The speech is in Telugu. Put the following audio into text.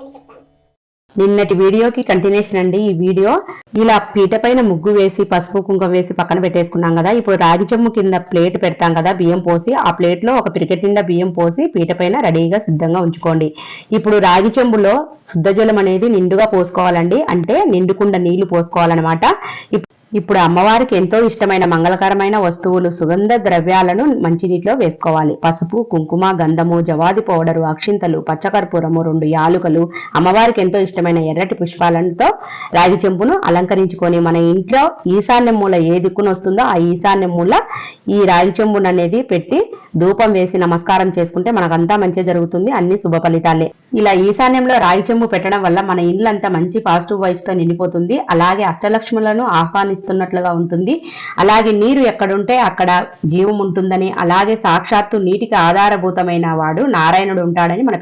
అని చెప్తాను. నిన్నటి వీడియోకి కంటిన్యూషన్ అండి ఈ వీడియో. ఇలా పీట పైన ముగ్గు వేసి పసుపు కుంకుమ వేసి పక్కన పెట్టేసుకున్నాం కదా. ఇప్పుడు రాగి చెంబు కింద ప్లేట్ పెడతాం కదా బియ్యం పోసి, ఆ ప్లేట్ లో ఒక పిరికెట్ నిండా బియ్యం పోసి పీట పైన రెడీగా సిద్ధంగా ఉంచుకోండి. ఇప్పుడు రాగి చెంబులో శుద్ధ జలం అనేది నిండుగా పోసుకోవాలండి, అంటే నిండుకుండా నీళ్లు పోసుకోవాలన్నమాట. ఇప్పుడు అమ్మవారికి ఎంతో ఇష్టమైన మంగళకరమైన వస్తువులు సుగంధ ద్రవ్యాలను మంచినీటిలో వేసుకోవాలి. పసుపు, కుంకుమ, గంధము, జవాది పౌడరు, అక్షింతలు, పచ్చకర్పూరము, 2 యాలుకలు, అమ్మవారికి ఎంతో ఇష్టమైన ఎర్రటి పుష్పాలతో రాగి చెంబును అలంకరించుకొని మన ఇంట్లో ఈశాన్య మూల ఏ దిక్కున వస్తుందో ఆ ఈశాన్య మూల ఈ రాగి చెంబును అనేది పెట్టి ధూపం వేసి నమస్కారం చేసుకుంటే మనకంతా మంచి జరుగుతుంది, అన్ని శుభ ఫలితాలే. ఇలా ఈశాన్యంలో రాగి చెంబు పెట్టడం వల్ల మన ఇల్లంతా మంచి పాజిటివ్ వైబ్స్ తో నిండిపోతుంది. అలాగే అష్టలక్ష్ములను ఆహ్వానిస్తున్నట్లుగా ఉంటుంది. అలాగే నీరు ఎక్కడుంటే అక్కడ జీవం ఉంటుందని, అలాగే సాక్షాత్తు నీటికి ఆధారభూతమైన వాడు నారాయణుడు ఉంటాడని మన